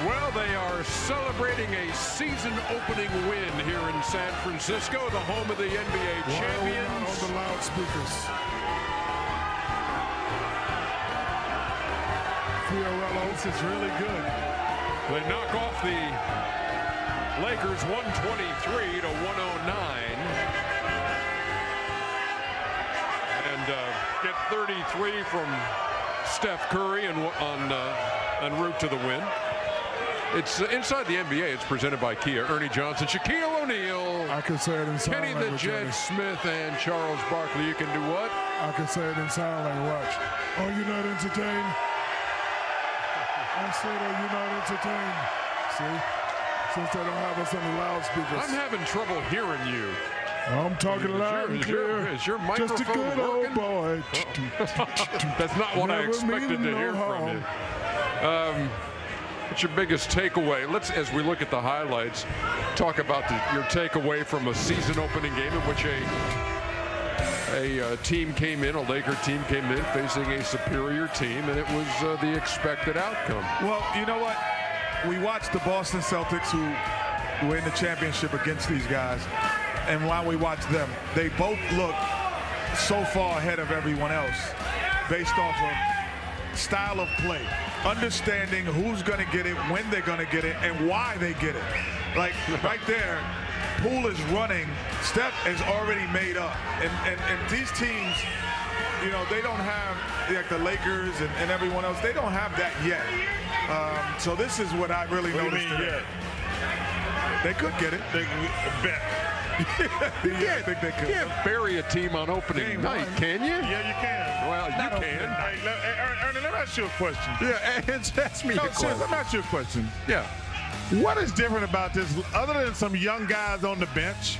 Well, they are celebrating a season-opening win here in San Francisco, the home of the NBA champions. On the loudspeakers. Fiorello, this is really good. They knock off the Lakers 123 to 109. And get 33 from Steph Curry en route to the win. It's inside the NBA. It's presented by Kia. Ernie Johnson, Shaquille O'Neal, I can say it in sign Kenny the language. Jet Smith, and Charles Barkley. You can do what? I can say it in sign language. Watch. Are you not entertained? I said, are you not entertained? See? Since they don't have us on the loudspeakers. I'm having trouble hearing you. I'm talking loud and clear. Is your microphone Just a good working? old boy. That's not what I Never expected to mean hear no from you. harm. What's your biggest takeaway? Let's, as we look at the highlights, talk about your takeaway from a season-opening game in which a team came in, a Laker team came in facing a superior team, and it was the expected outcome. Well, you know what? We watched the Boston Celtics who were in the championship against these guys, and while we watched them, they both look so far ahead of everyone else based off of style of play, understanding who's going to get it, when they're going to get it, and why they get it. Like right there, Poole is running. Steph is already made up. And these teams, you know, they don't have, like the Lakers and everyone else, they don't have that yet. So this is what I really noticed today. They could get it. They bet. I think they could. You can't bury a team on opening night, can you? Yeah, you can. Well, you can. Hey, Ernie, let me ask you a question. Yeah, ask me a question. Let me ask you a question. Yeah. What is different about this, other than some young guys on the bench?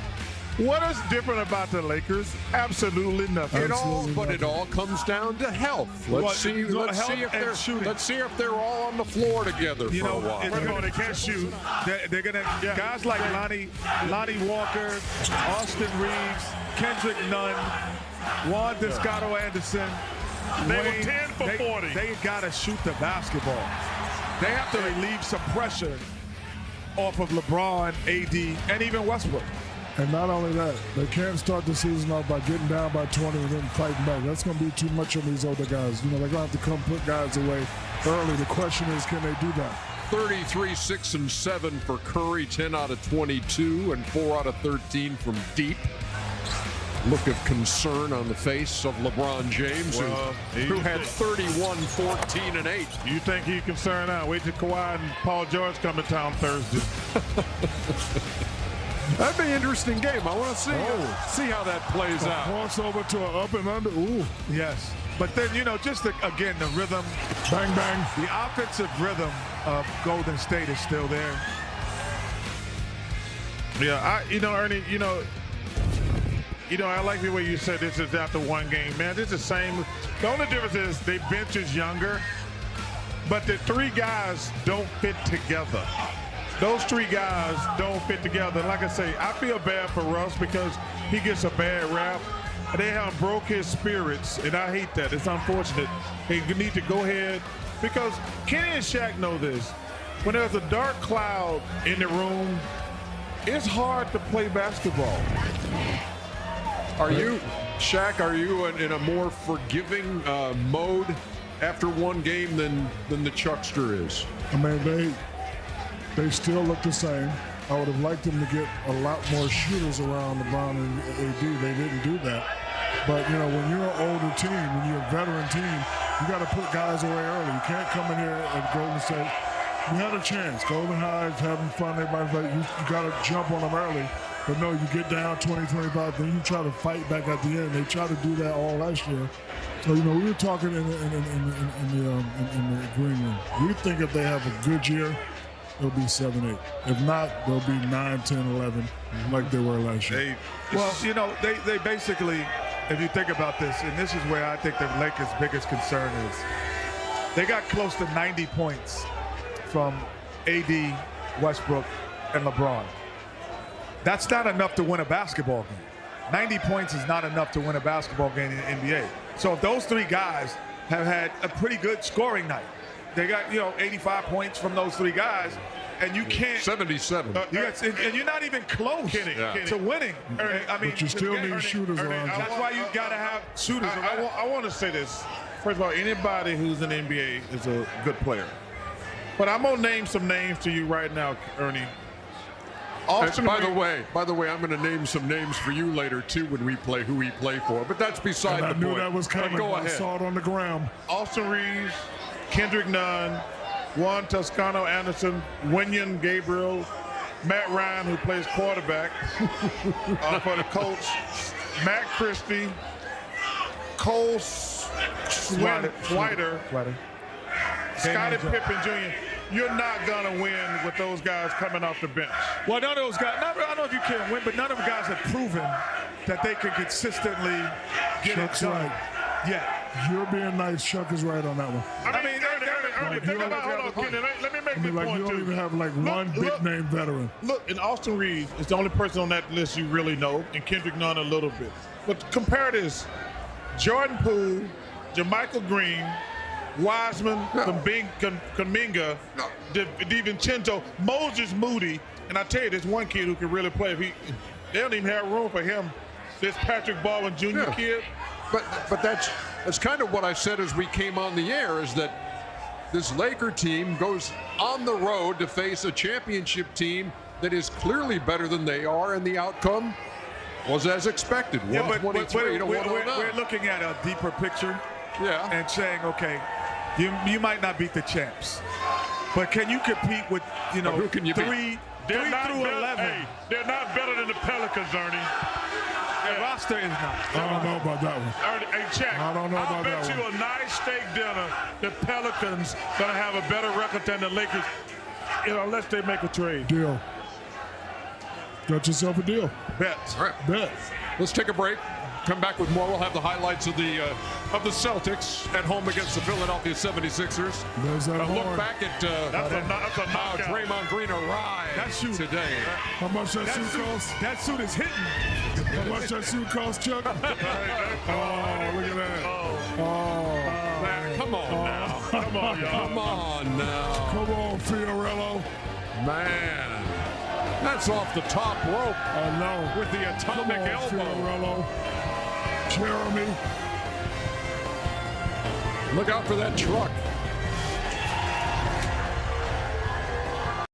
What is different about the Lakers? Absolutely nothing. It all comes down to health. Let's see if they're all on the floor together for a while. First of all, they can't shoot. They're gonna guys like Lonnie Walker, Austin Reeves, Kendrick Nunn, Juan Descato Anderson. They were 10 for 40. They gotta shoot the basketball. They have to relieve some pressure off of LeBron, AD, and even Westbrook. And not only that, they can't start the season off by getting down by 20 and then fighting back. That's going to be too much on these older guys. You know, they're going to have to come put guys away early. The question is, can they do that? 33, 6, and 7 for Curry, 10 out of 22, and 4 out of 13 from deep. Look of concern on the face of LeBron James, who had 31, 14, and 8. You think he's concerned now? Wait till Kawhi and Paul George come to town Thursday. That'd be an interesting game. I want to see how that plays out. Crossover to an up and under. Ooh. Yes. But then, you know, just again, the rhythm. Bang, bang. The offensive rhythm of Golden State is still there. Yeah, Ernie, I like the way you said this is after one game. Man, this is the same. The only difference is their bench is younger, but the three guys don't fit together. Those three guys don't fit together. Like I say, I feel bad for Russ because he gets a bad rap. They have broke his spirits, and I hate that. It's unfortunate. They need to go ahead because Kenny and Shaq know this. When there's a dark cloud in the room, it's hard to play basketball. Are you, Shaq, in a more forgiving mode after one game than the Chuckster is? I mean, they still look the same. I would have liked them to get a lot more shooters around LeBron and AD. They didn't do that. But, you know, when you're an older team, when you're a veteran team, you got to put guys away early. You can't come in here at Golden State. You had a chance. Golden High's having fun. Everybody's like, you got to jump on them early. But no, you get down 20, 25, then you try to fight back at the end. They tried to do that all last year. So, you know, we were talking in the green room. We think if they have a good year, they'll be 7-8. If not, they'll be 9, 10, 11, like they were last year. They basically, if you think about this, and this is where I think the Lakers' biggest concern is, they got close to 90 points from AD, Westbrook, and LeBron. That's not enough to win a basketball game. 90 points is not enough to win a basketball game in the NBA. So if those three guys have had a pretty good scoring night, They got 85 points from those 3 guys, and you can't 77. and you're not even close to winning. I mean, But you still need shooters around you. That's why you got to have shooters around. I want to say this. First of all, anybody who's in the NBA is a good player. But I'm gonna name some names to you right now, Ernie. By the way, I'm going to name some names for you later too when we play who we play for. But that's beside the point. I knew that was coming. Go I ahead. saw it on the ground. Austin Reeves, Kendrick Nunn, Juan Toscano Anderson, Wenyan Gabriel, Matt Ryan, who plays quarterback for the Colts, Matt Christie, Cole Swider, Scottie Pippen Jr. You're not gonna win with those guys coming off the bench. Well, none of those guys. I don't know if you can win, but none of the guys have proven that they can consistently get Chuck's it done. right. Yeah. You're being nice. Chuck is right on that one. Ernie, think about, hold on, Kenny, let me make this You point don't too. even have like one big name veteran. Look, and Austin Reeves is the only person on that list you really know, and Kendrick Nunn a little bit. But compare this: Jordan Poole, JaMychal Green, Wiseman, Kuminga, DiVincenzo, Moses Moody, and I tell you, there's one kid who can really play. They don't even have room for him. This Patrick Baldwin Jr. kid. But that's kind of what I said as we came on the air, is that this Laker team goes on the road to face a championship team that is clearly better than they are, and the outcome was as expected. 123 to 109. We're looking at a deeper picture. Yeah. And saying, okay, you might not beat the champs, but can you compete with who can you beat? 3 through 11? Hey, they're not better than the Pelicans, Ernie. The roster is not. I don't know about that one. Ernie, hey, check. I don't know about that I'll bet you a nice steak dinner the Pelicans gonna have a better record than the Lakers, unless they make a trade. Deal. Got yourself a deal. Bet. All right. Bet. Let's take a break. Come back with more. We'll have the highlights of the Celtics at home against the Philadelphia 76ers. There's that A look horn. back at That's a how knockout. Draymond Green arrived today. How much that suit cost? That suit is hitting. How much that suit cost, Chuck? Oh, look at that. Man, come on now. Come on, y'all. Come on now. Come on, Fiorello. Man. That's off the top rope I know. with the atomic Come on, elbow. Fiorello. Jeremy. Look out for that truck.